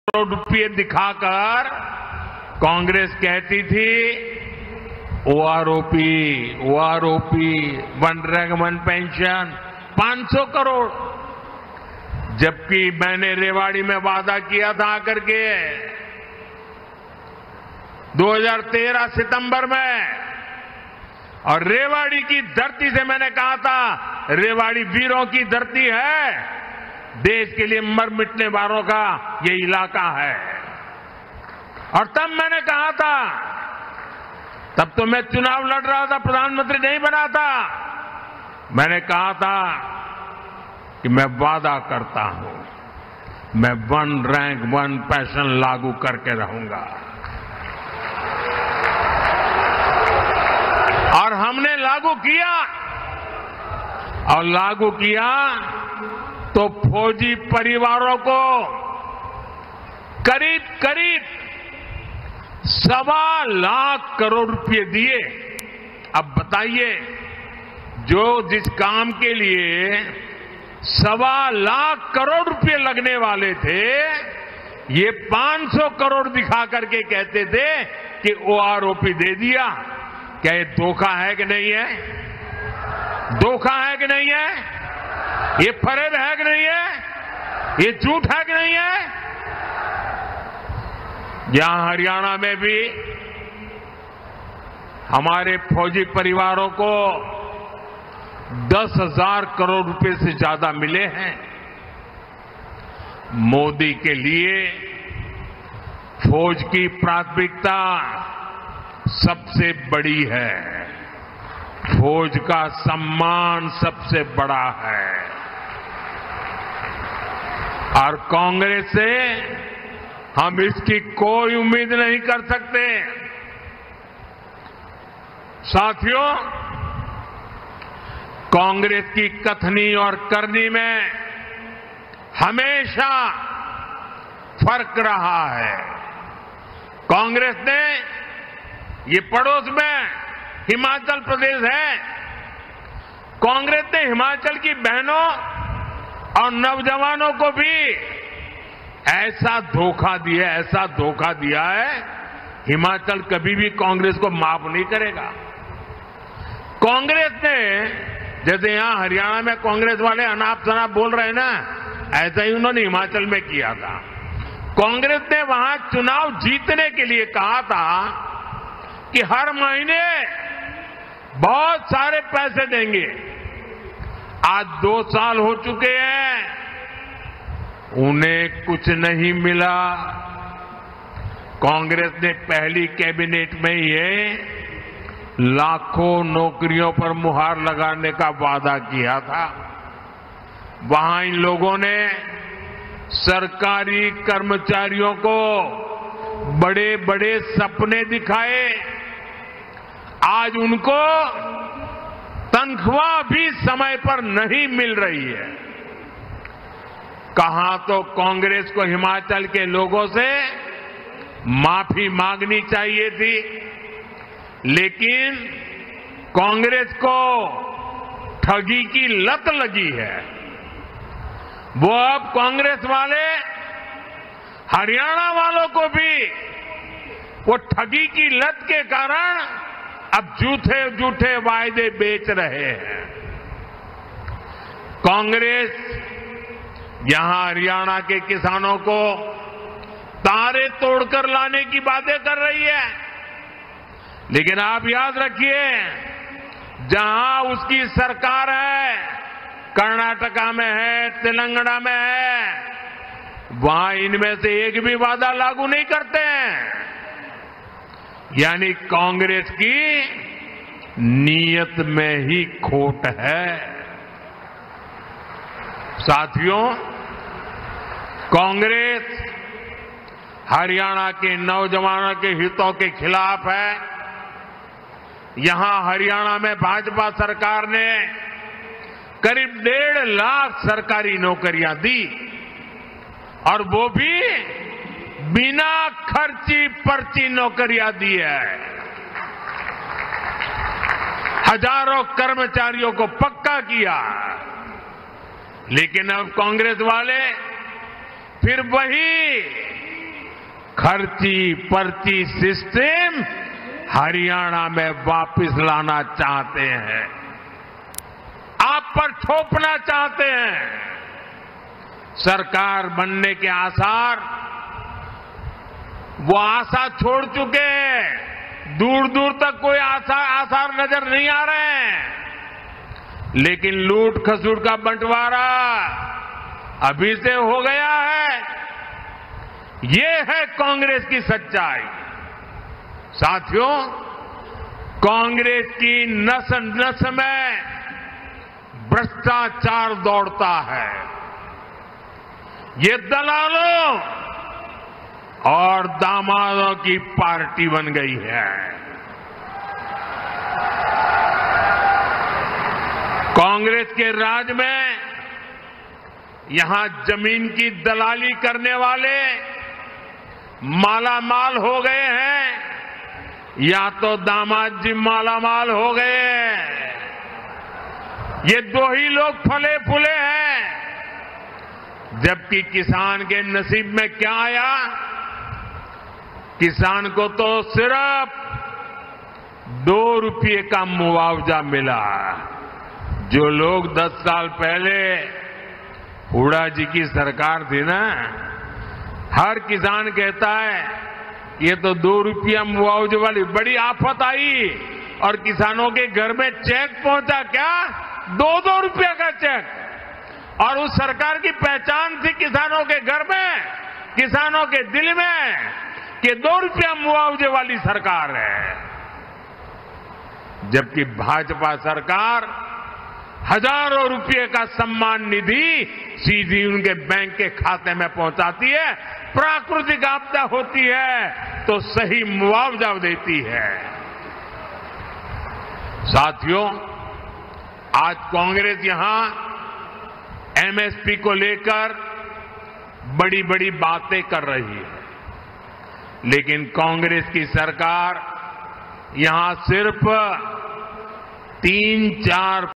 करोड़ रुपये दिखाकर कांग्रेस कहती थी OROP, one rank one pension 500 crore, जबकि मैंने रेवाड़ी में वादा किया था आकर के 2013 सितंबर में, और रेवाड़ी की धरती से मैंने कहा था, रेवाड़ी वीरों की धरती है, देश के लिए मर मिटने वालों का ये इलाका है। और तब मैंने कहा था, तब तो मैं चुनाव लड़ रहा था, प्रधानमंत्री नहीं बना था, मैंने कहा था कि मैं वादा करता हूं, मैं वन रैंक वन पेंशन लागू करके रहूंगा। और हमने लागू किया, और लागू किया तो फौजी परिवारों को करीब करीब 1.25 लाख करोड़ रुपए दिए। अब बताइए, जो जिस काम के लिए 1.25 लाख करोड़ रुपए लगने वाले थे, ये 500 करोड़ दिखा करके कहते थे कि ओआरओपी दे दिया। क्या ये धोखा है कि नहीं है? धोखा है कि नहीं है? ये फरेब है कि नहीं है? ये झूठ है कि नहीं है? यहां हरियाणा में भी हमारे फौजी परिवारों को 10,000 करोड़ रुपए से ज्यादा मिले हैं। मोदी के लिए फौज की प्राथमिकता सबसे बड़ी है, फौज का सम्मान सबसे बड़ा है। और कांग्रेस से हम इसकी कोई उम्मीद नहीं कर सकते। साथियों, कांग्रेस की कथनी और करनी में हमेशा फर्क रहा है। कांग्रेस ने, ये पड़ोस में हिमाचल प्रदेश है, कांग्रेस ने हिमाचल की बहनों और नौजवानों को भी ऐसा धोखा दिया है, हिमाचल कभी भी कांग्रेस को माफ नहीं करेगा। कांग्रेस ने, जैसे यहां हरियाणा में कांग्रेस वाले अनाप शनाप बोल रहे हैं ना, ऐसा ही उन्होंने हिमाचल में किया था। कांग्रेस ने वहां चुनाव जीतने के लिए कहा था कि हर महीने बहुत सारे पैसे देंगे। आज 2 साल हो चुके हैं, उन्हें कुछ नहीं मिला। कांग्रेस ने पहली कैबिनेट में ये लाखों नौकरियों पर मुहर लगाने का वादा किया था। वहां इन लोगों ने सरकारी कर्मचारियों को बड़े बड़े सपने दिखाए। आज उनको तनख्वाह भी समय पर नहीं मिल रही है। कहा तो कांग्रेस को हिमाचल के लोगों से माफी मांगनी चाहिए थी, लेकिन कांग्रेस को ठगी की लत लगी है। वो अब कांग्रेस वाले हरियाणा वालों को भी वो ठगी की लत के कारण अब झूठे झूठे वायदे बेच रहे हैं। कांग्रेस यहां हरियाणा के किसानों को तारे तोड़कर लाने की बातें कर रही है, लेकिन आप याद रखिए, जहां उसकी सरकार है, कर्नाटका में है, तेलंगाना में है, वहां इनमें से एक भी वादा लागू नहीं करते हैं। यानी कांग्रेस की नीयत में ही खोट है। साथियों, कांग्रेस हरियाणा के नौजवानों के हितों के खिलाफ है। यहां हरियाणा में भाजपा सरकार ने करीब 1.5 लाख सरकारी नौकरियां दी, और वो भी बिना खर्ची पर्ची नौकरियां दी है। हजारों कर्मचारियों को पक्का किया। लेकिन अब कांग्रेस वाले फिर वही खर्ची पर्ची सिस्टम हरियाणा में वापस लाना चाहते हैं, आप पर थोपना चाहते हैं। सरकार बनने के आसार, वो आशा छोड़ चुके हैं, दूर दूर तक कोई आसार नजर नहीं आ रहे हैं। लेकिन लूट खसूट का बंटवारा अभी से हो गया है। ये है कांग्रेस की सच्चाई। साथियों, कांग्रेस की नस नस में भ्रष्टाचार दौड़ता है। ये दलालों और दामादों की पार्टी बन गई है। कांग्रेस के राज में यहां जमीन की दलाली करने वाले मालामाल हो गए हैं, या तो दामाद जी मालामाल हो गए हैं। ये दो ही लोग फले फूले हैं। जबकि किसान के नसीब में क्या आया? किसान को तो सिर्फ 2 रुपये का मुआवजा मिला। जो लोग 10 साल पहले हुड्डा जी की सरकार थी ना, हर किसान कहता है ये तो 2 रुपया मुआवजे वाली बड़ी आफत आई और किसानों के घर में चेक पहुंचा। क्या 2-2 रुपया का चेक? और उस सरकार की पहचान थी किसानों के घर में, किसानों के दिल में, कि 2 रुपया मुआवजे वाली सरकार है। जबकि भाजपा सरकार हजारों रुपये का सम्मान निधि सीधी उनके बैंक के खाते में पहुंचाती है। प्राकृतिक आपदा होती है तो सही मुआवजा देती है। साथियों, आज कांग्रेस यहां एमएसपी को लेकर बड़ी बड़ी बातें कर रही है, लेकिन कांग्रेस की सरकार यहां सिर्फ 3-4